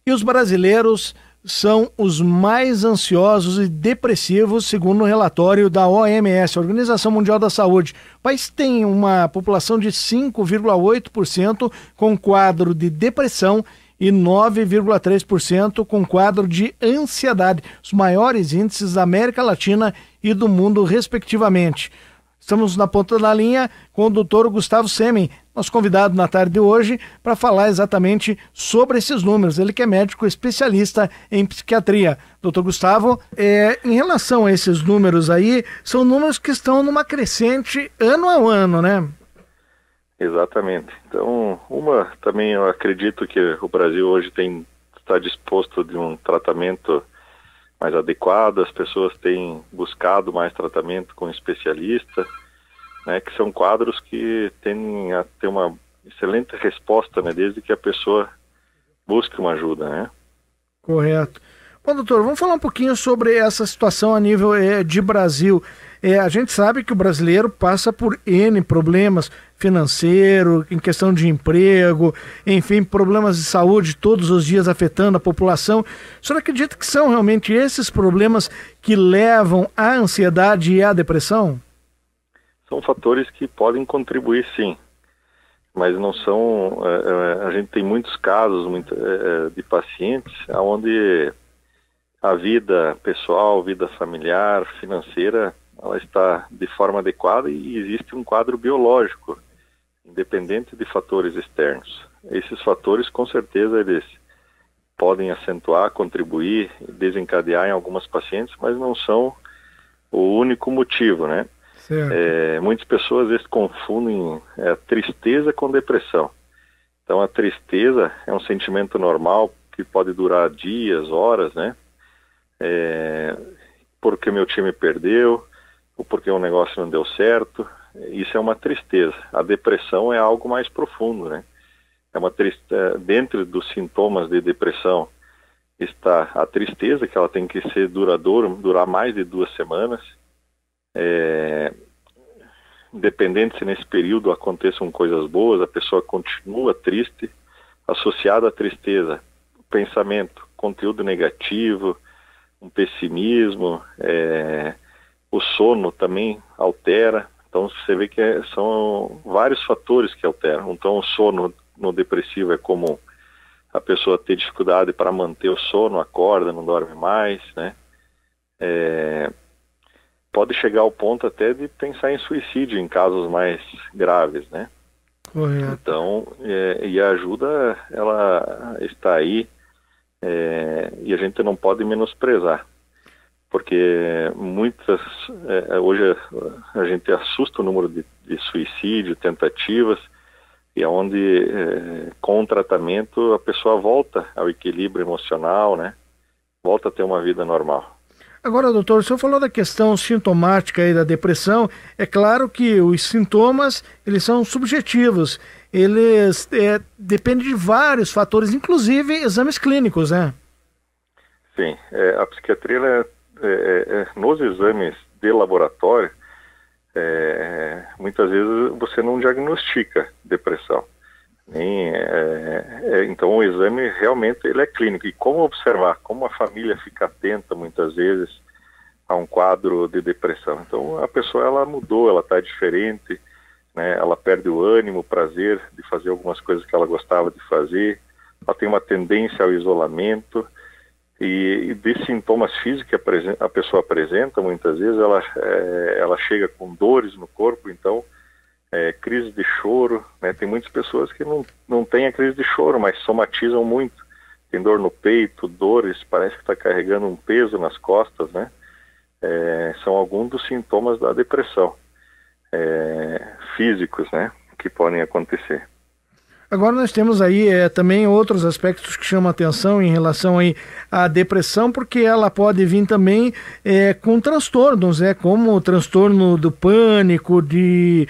E os brasileiros são os mais ansiosos e depressivos, segundo o relatório da OMS, Organização Mundial da Saúde. O país tem uma população de 5,8% com quadro de depressão e 9,3% com quadro de ansiedade, os maiores índices da América Latina e do mundo, respectivamente. Estamos na ponta da linha com o doutor Gustavo Semen, nosso convidado na tarde de hoje, para falar exatamente sobre esses números. Ele que é médico especialista em psiquiatria. Doutor Gustavo, em relação a esses números aí, são números que estão numa crescente ano a ano, né? Exatamente. Então, também eu acredito que o Brasil hoje está disposto de um tratamento mais adequado, as pessoas têm buscado mais tratamento com especialistas, né, que são quadros que tendem a ter uma excelente resposta, né, desde que a pessoa busque uma ajuda, né? Correto. Bom, doutor, vamos falar um pouquinho sobre essa situação a nível de Brasil. A gente sabe que o brasileiro passa por N problemas financeiro, em questão de emprego, enfim, problemas de saúde todos os dias afetando a população. O senhor acredita que são realmente esses problemas que levam à ansiedade e à depressão? São fatores que podem contribuir, sim, mas não são... a gente tem muitos casos de pacientes onde a vida pessoal, vida familiar, financeira, ela está de forma adequada e existe um quadro biológico, independente de fatores externos. Esses fatores, com certeza, eles podem acentuar, contribuir, desencadear em algumas pacientes, mas não são o único motivo, né? Muitas pessoas, às vezes, confundem tristeza com depressão. Então, a tristeza é um sentimento normal que pode durar dias, horas, né? Porque meu time perdeu, ou porque o negócio não deu certo. Isso é uma tristeza. A depressão é algo mais profundo, né? Dentro dos sintomas de depressão está a tristeza, que ela tem que ser duradoura, durar mais de 2 semanas. Independente se nesse período aconteçam coisas boas, a pessoa continua triste. Associado à tristeza, pensamento, conteúdo negativo, um pessimismo, o sono também altera. Então você vê que são vários fatores que alteram. Então o sono no depressivo é comum. A pessoa ter dificuldade para manter o sono, acorda, não dorme mais, né? Pode chegar ao ponto até de pensar em suicídio em casos mais graves, né? Correto. Então, e a ajuda, ela está aí, e a gente não pode menosprezar. Porque hoje a gente assusta o número de suicídio, tentativas, e é onde com o tratamento a pessoa volta ao equilíbrio emocional, né? Volta a ter uma vida normal. Agora, doutor, o senhor falou da questão sintomática aí da depressão. É claro que os sintomas, eles são subjetivos, eles dependem de vários fatores, inclusive exames clínicos, né? Sim, a psiquiatria, nos exames de laboratório, muitas vezes você não diagnostica depressão. Então o exame realmente ele é clínico. E como observar, como a família fica atenta muitas vezes a um quadro de depressão. Então a pessoa ela mudou, ela está diferente, né? Ela perde o ânimo, o prazer de fazer algumas coisas que ela gostava de fazer, ela tem uma tendência ao isolamento. E de sintomas físicos que a pessoa apresenta, muitas vezes ela chega com dores no corpo, então crise de choro, né? Tem muitas pessoas que não têm a crise de choro, mas somatizam muito. Tem dor no peito, dores, parece que está carregando um peso nas costas, né? São alguns dos sintomas da depressão, físicos, né? Que podem acontecer. Agora nós temos aí também outros aspectos que chamam a atenção em relação aí à depressão, porque ela pode vir também com transtornos, como o transtorno do pânico, de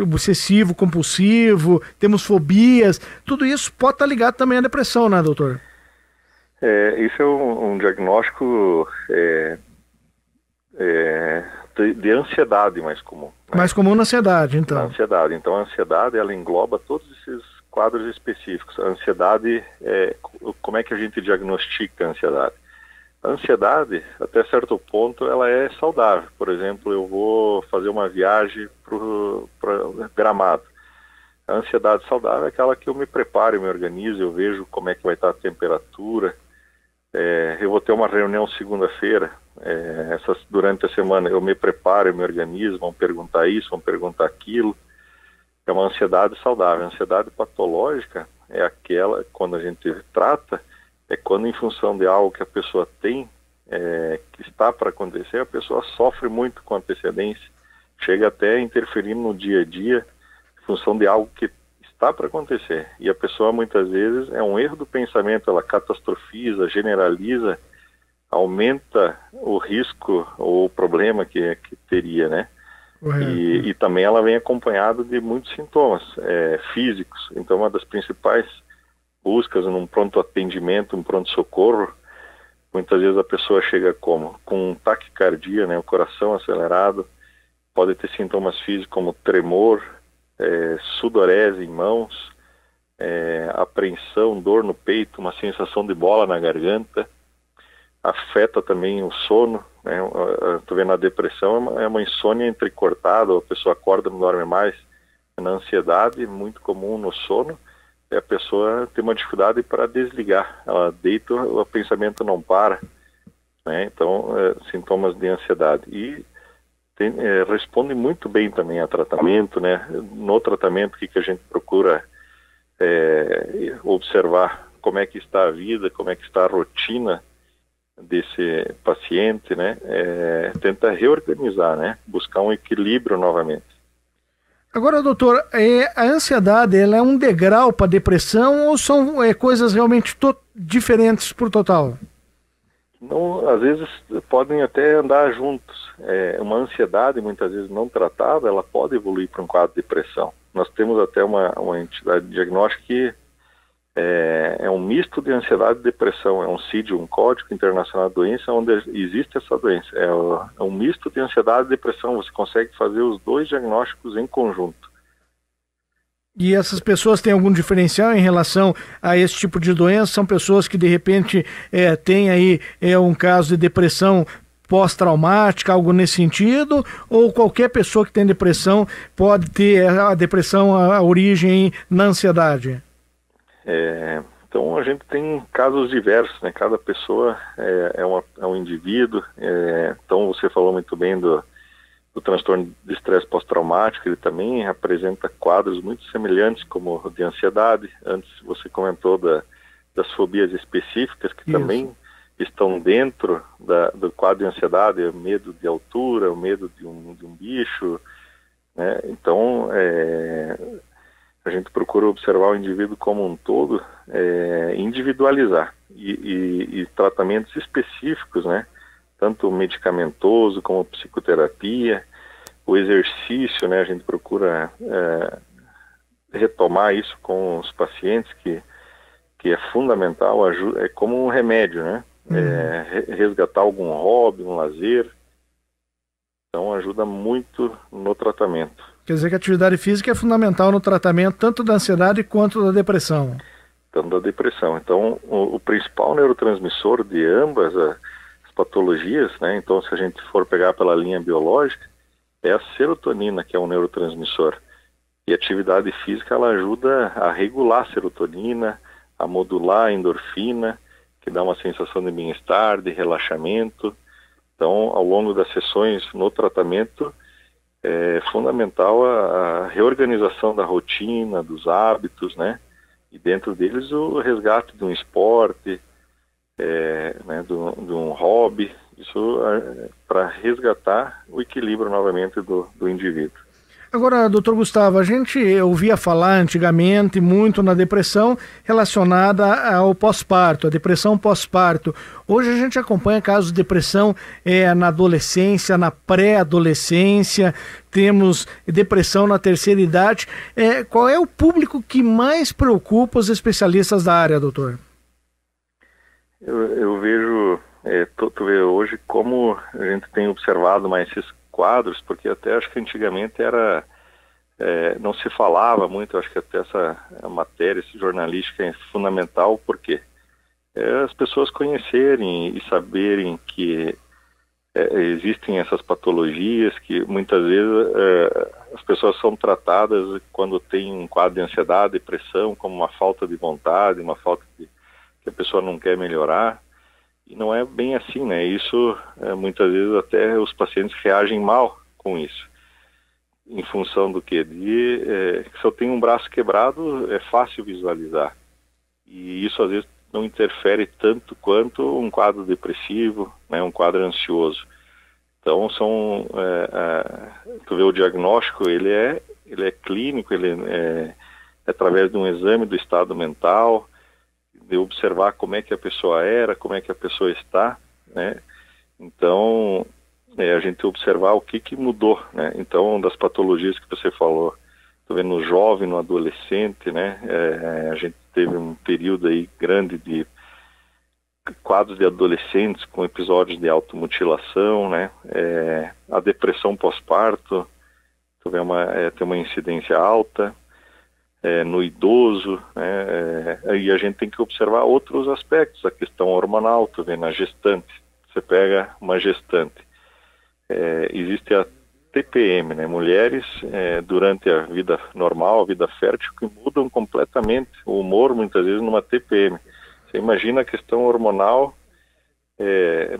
obsessivo, compulsivo, temos fobias, tudo isso pode estar ligado também à depressão, né, doutor? Isso é um diagnóstico de ansiedade mais comum. Mais comum na ansiedade, então. Na ansiedade. Então, a ansiedade, ela engloba todos esses quadros específicos. A ansiedade, como é que a gente diagnostica a ansiedade? A ansiedade, até certo ponto, ela é saudável. Por exemplo, eu vou fazer uma viagem para Gramado. A ansiedade saudável é aquela que eu me preparo, eu me organizo, eu vejo como é que vai estar a temperatura. Eu vou ter uma reunião segunda-feira, durante a semana eu me preparo, eu me organizo, vão perguntar isso, vão perguntar aquilo. É uma ansiedade saudável. A ansiedade patológica é aquela, quando a gente trata, é quando em função de algo que a pessoa tem, que está para acontecer, a pessoa sofre muito com antecedência, chega até a interferir no dia a dia, em função de algo que está para acontecer. E a pessoa muitas vezes é um erro do pensamento, ela catastrofiza, generaliza, aumenta o risco ou o problema que teria, né? E também ela vem acompanhada de muitos sintomas físicos. Então, uma das principais buscas num pronto atendimento, um pronto-socorro, muitas vezes a pessoa chega com taquicardia, né, o coração acelerado, pode ter sintomas físicos como tremor, sudorese em mãos, apreensão, dor no peito, uma sensação de bola na garganta, afeta também o sono, né? Estou vendo a depressão, é uma insônia entrecortada, a pessoa acorda, não dorme mais. Na ansiedade, muito comum no sono, a pessoa tem uma dificuldade para desligar, ela deita, o pensamento não para, né? Então, sintomas de ansiedade. E responde muito bem também a tratamento, né? No tratamento, o que a gente procura observar como é que está a vida, como é que está a rotina desse paciente, né? Tenta reorganizar, né? Buscar um equilíbrio novamente. Agora, doutor, a ansiedade, ela é um degrau para a depressão ou são coisas realmente diferentes por total? Não, às vezes podem até andar juntos. Uma ansiedade, muitas vezes não tratada, ela pode evoluir para um quadro de depressão. Nós temos até uma entidade diagnóstica que é um misto de ansiedade e depressão, é um CID, um Código Internacional de Doença, onde existe essa doença. É um misto de ansiedade e depressão, você consegue fazer os dois diagnósticos em conjunto. E essas pessoas têm algum diferencial em relação a esse tipo de doença? São pessoas que de repente têm aí um caso de depressão pós-traumática, algo nesse sentido? Ou qualquer pessoa que tem depressão pode ter a depressão, a origem na ansiedade? Então a gente tem casos diversos, né? Cada pessoa é um indivíduo. Então você falou muito bem do transtorno de estresse pós-traumático, ele também apresenta quadros muito semelhantes como o de ansiedade. Antes você comentou das fobias específicas que Isso. Também estão dentro do quadro de ansiedade, o medo de altura, o medo de um bicho, né? Então a gente procura observar o indivíduo como um todo, individualizar e tratamentos específicos, né? Tanto medicamentoso como psicoterapia, o exercício, né? A gente procura retomar isso com os pacientes, que é fundamental, é como um remédio, né? Resgatar algum hobby, um lazer, então ajuda muito no tratamento. Quer dizer que a atividade física é fundamental no tratamento tanto da ansiedade quanto da depressão. Tanto da depressão. Então, o principal neurotransmissor de ambas as patologias, né? Então, se a gente for pegar pela linha biológica, é a serotonina, que é um neurotransmissor. E a atividade física, ela ajuda a regular a serotonina, a modular a endorfina, que dá uma sensação de bem-estar, de relaxamento. Então, ao longo das sessões no tratamento, é fundamental a reorganização da rotina, dos hábitos, né? E dentro deles o resgate de um esporte, né? de um hobby, isso para resgatar o equilíbrio novamente do indivíduo. Agora, doutor Gustavo, a gente ouvia falar antigamente muito na depressão relacionada ao pós-parto, a depressão pós-parto. Hoje a gente acompanha casos de depressão na adolescência, na pré-adolescência, temos depressão na terceira idade. Qual é o público que mais preocupa os especialistas da área, doutor? Eu vejo hoje como a gente tem observado mais esses quadros, porque até acho que antigamente era não se falava muito. Eu acho que até essa matéria, essa jornalística é fundamental, porque as pessoas conhecerem e saberem que existem essas patologias, que muitas vezes as pessoas são tratadas quando tem um quadro de ansiedade, depressão, como uma falta de vontade, uma falta de que a pessoa não quer melhorar, e não é bem assim, né? Isso, muitas vezes até os pacientes reagem mal com isso, em função do quê? Se eu tenho um braço quebrado, é fácil visualizar, e isso às vezes não interfere tanto quanto um quadro depressivo, né, um quadro ansioso. Então tu vê, o diagnóstico, ele é clínico, ele é através de um exame do estado mental, de observar como é que a pessoa era, como é que a pessoa está, né? Então, a gente observar o que mudou, né? Então, das patologias que você falou, tô vendo no jovem, no adolescente, né? A gente teve um período aí grande de quadros de adolescentes com episódios de automutilação, né? A depressão pós-parto, tem uma incidência alta, no idoso, né? E a gente tem que observar outros aspectos, a questão hormonal, tu vê na gestante, você pega uma gestante, existe a TPM, né? Mulheres durante a vida normal, a vida fértil, que mudam completamente o humor, muitas vezes, numa TPM. Você imagina a questão hormonal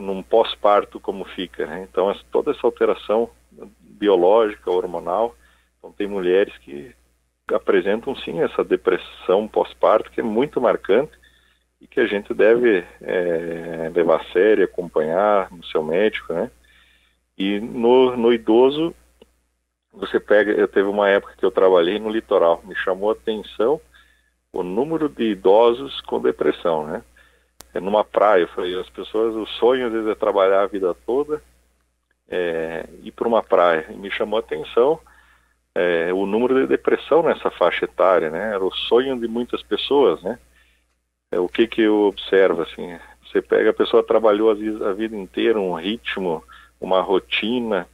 num pós-parto como fica, né? Então toda essa alteração biológica, hormonal, então tem mulheres que apresentam sim essa depressão pós-parto, que é muito marcante e que a gente deve levar a sério, acompanhar no seu médico, né? E no idoso, eu teve uma época que eu trabalhei no litoral, me chamou a atenção o número de idosos com depressão, né? Numa praia, eu falei, as pessoas, o sonho às vezes é trabalhar a vida toda, ir para uma praia, e me chamou a atenção o número de depressão nessa faixa etária, né? Era o sonho de muitas pessoas, né? O que eu observo, assim, você pega, a pessoa trabalhou a vida inteira, um ritmo, uma rotina,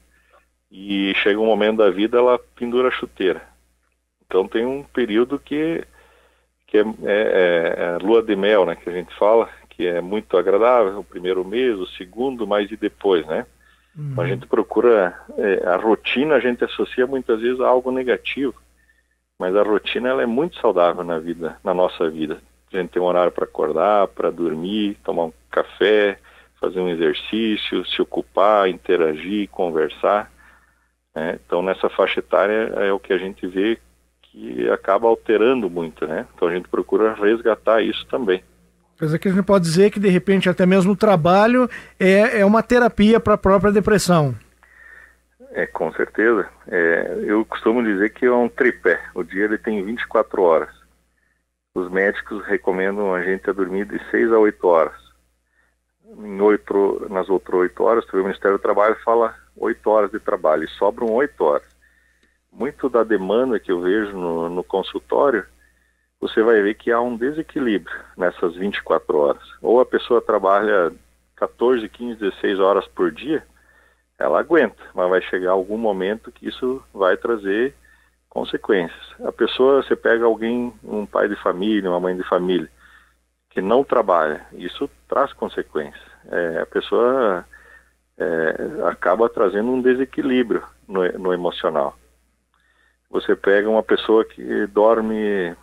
e chega um momento da vida, ela pendura a chuteira. Então tem um período que é lua de mel, né, que a gente fala, que é muito agradável, o primeiro mês, o segundo, mas e depois, né? A gente procura, a rotina a gente associa muitas vezes a algo negativo, mas a rotina ela é muito saudável na nossa vida. A gente tem um horário para acordar, para dormir, tomar um café, fazer um exercício, se ocupar, interagir, conversar, né? Então nessa faixa etária é o que a gente vê que acaba alterando muito, né? Então a gente procura resgatar isso também. Mas aqui a gente pode dizer que, de repente, até mesmo o trabalho é uma terapia para a própria depressão. Com certeza. Eu costumo dizer que é um tripé. O dia ele tem 24 horas. Os médicos recomendam a gente a dormir de 6 a 8 horas. Nas outras 8 horas, o Ministério do Trabalho fala 8 horas de trabalho, e sobram 8 horas. Muito da demanda que eu vejo no consultório, você vai ver que há um desequilíbrio nessas 24 horas. Ou a pessoa trabalha 14, 15, 16 horas por dia, ela aguenta, mas vai chegar algum momento que isso vai trazer consequências. A pessoa, você pega alguém, um pai de família, uma mãe de família, que não trabalha, isso traz consequências. A pessoa acaba trazendo um desequilíbrio no emocional. Você pega uma pessoa que dorme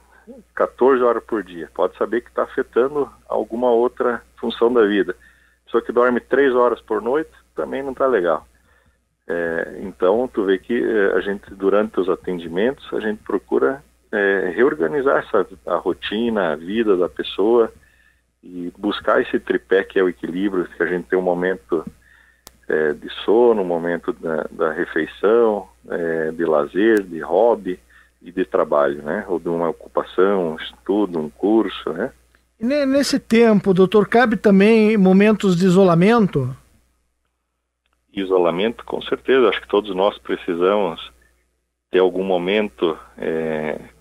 14 horas por dia, pode saber que está afetando alguma outra função da vida. Pessoa que dorme 3 horas por noite, também não está legal. Então, tu vê que a gente, durante os atendimentos, a gente procura reorganizar a rotina, a vida da pessoa e buscar esse tripé que é o equilíbrio, que a gente tem um momento de sono, um momento da refeição, de lazer, de hobby e de trabalho, né? Ou de uma ocupação, um estudo, um curso, né? E nesse tempo, doutor, cabe também momentos de isolamento? Isolamento, com certeza. Acho que todos nós precisamos ter algum momento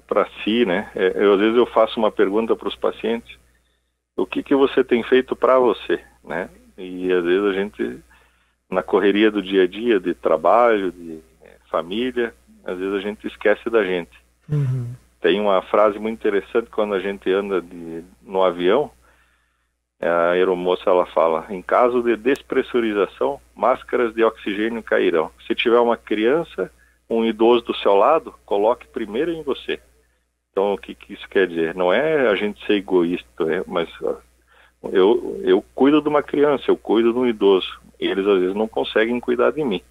para si, né? Às vezes eu faço uma pergunta para os pacientes: o que você tem feito para você, né? E às vezes a gente, na correria do dia a dia, de trabalho, de família, Às vezes a gente esquece da gente. Uhum. Tem uma frase muito interessante quando a gente anda no avião. A aeromoça, ela fala: em caso de despressurização, máscaras de oxigênio cairão. Se tiver uma criança, um idoso do seu lado, coloque primeiro em você. Então, o que isso quer dizer? Não é a gente ser egoísta, mas eu cuido de uma criança, eu cuido de um idoso. Eles, às vezes, não conseguem cuidar de mim.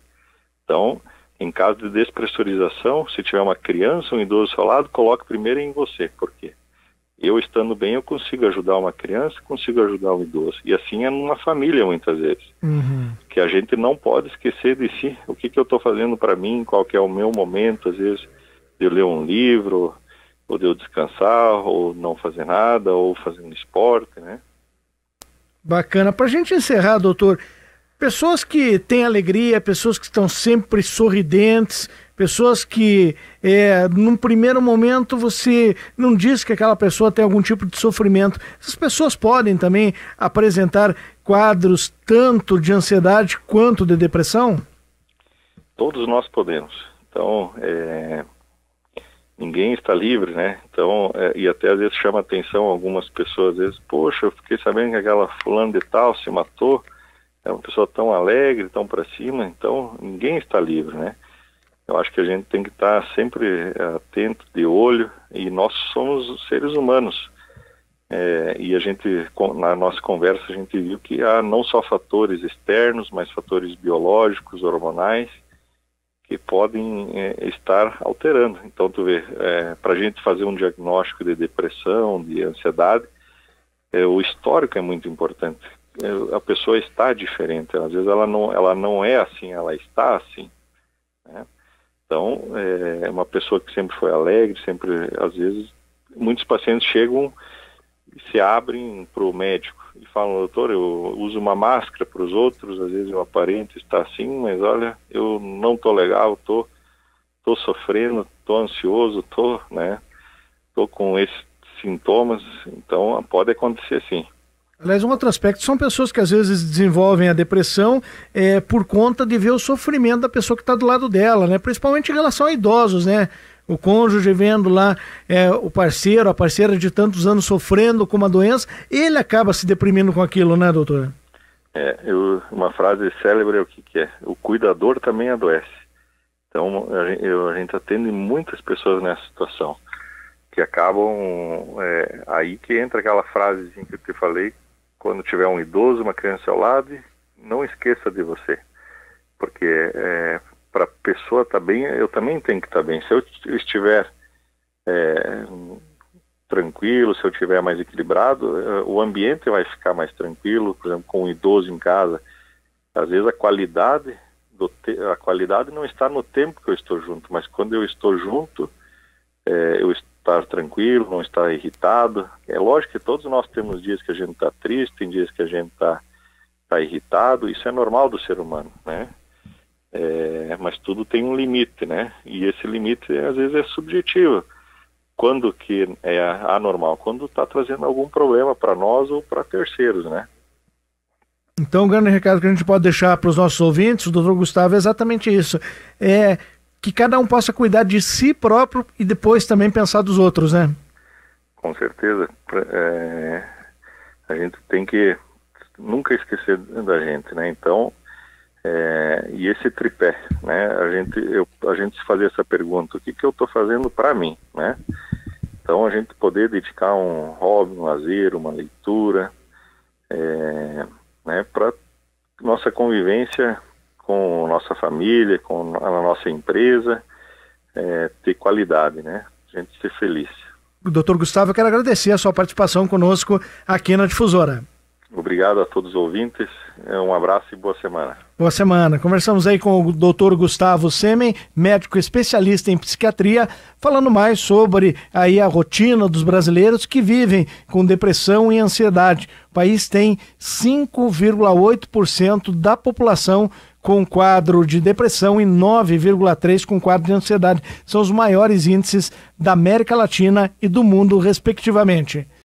Então, em caso de despressurização, se tiver uma criança, um idoso do seu lado, coloque primeiro em você. Por quê? Eu estando bem, eu consigo ajudar uma criança, consigo ajudar um idoso. E assim é numa família, muitas vezes. Uhum. Que a gente não pode esquecer de si. O que eu estou fazendo para mim, qual que é o meu momento, às vezes, de eu ler um livro, ou de eu descansar, ou não fazer nada, ou fazendo esporte, né? Bacana. Para a gente encerrar, doutor, pessoas que têm alegria, pessoas que estão sempre sorridentes, pessoas que, num primeiro momento, você não diz que aquela pessoa tem algum tipo de sofrimento. Essas pessoas podem também apresentar quadros tanto de ansiedade quanto de depressão? Todos nós podemos. Então, ninguém está livre, né? Então, e até às vezes chama atenção algumas pessoas, às vezes, poxa, eu fiquei sabendo que aquela fulana de tal se matou, é uma pessoa tão alegre, tão para cima. Então ninguém está livre, né? Eu acho que a gente tem que estar sempre atento, de olho, e nós somos seres humanos. E a gente, na nossa conversa, a gente viu que há não só fatores externos, mas fatores biológicos, hormonais, que podem estar alterando. Então, tu vê, para a gente fazer um diagnóstico de depressão, de ansiedade, o histórico é muito importante. A pessoa está diferente, às vezes ela não é assim, ela está assim, né? Então, é uma pessoa que sempre foi alegre, sempre, às vezes, muitos pacientes chegam e se abrem para o médico e falam: doutor, eu uso uma máscara para os outros, às vezes eu aparento estar assim, mas olha, eu não estou legal, tô sofrendo, estou ansioso, tô com esses sintomas. Então, pode acontecer sim. Aliás, um outro aspecto são pessoas que às vezes desenvolvem a depressão por conta de ver o sofrimento da pessoa que está do lado dela, né? Principalmente em relação a idosos, né? O cônjuge vendo lá o parceiro, a parceira de tantos anos sofrendo com uma doença, ele acaba se deprimindo com aquilo, né, doutora? Uma frase célebre é o que é: o cuidador também adoece. Então, a gente atende muitas pessoas nessa situação, que acabam, aí que entra aquela frasezinha que eu te falei: quando tiver um idoso, uma criança ao lado, não esqueça de você. Porque para a pessoa estar bem, eu também tenho que estar bem. Se eu estiver tranquilo, se eu estiver mais equilibrado, o ambiente vai ficar mais tranquilo. Por exemplo, com um idoso em casa, às vezes a qualidade não está no tempo que eu estou junto, mas quando eu estou junto, eu estar tranquilo, não estar irritado. É lógico que todos nós temos dias que a gente está triste, tem dias que a gente está irritado, isso é normal do ser humano, né? Mas tudo tem um limite, né? E esse limite às vezes é subjetivo. Quando que é anormal? Quando está trazendo algum problema para nós ou para terceiros, né? Então o grande recado que a gente pode deixar para os nossos ouvintes, o doutor Gustavo, é exatamente isso. Que cada um possa cuidar de si próprio e depois também pensar dos outros, né? Com certeza. A gente tem que nunca esquecer da gente, né? Então, e esse tripé, né? A gente se fazer essa pergunta: o que eu estou fazendo para mim, né? Então, a gente poder dedicar um hobby, um lazer, uma leitura, né? Para nossa convivência com nossa família, com a nossa empresa, ter qualidade, né? A gente ser feliz. Doutor Gustavo, eu quero agradecer a sua participação conosco aqui na Difusora. Obrigado a todos os ouvintes, um abraço e boa semana. Boa semana. Conversamos aí com o doutor Gustavo Semen, médico especialista em psiquiatria, falando mais sobre aí a rotina dos brasileiros que vivem com depressão e ansiedade. O país tem 5,8% da população com quadro de depressão e 9,3% com quadro de ansiedade. São os maiores índices da América Latina e do mundo, respectivamente.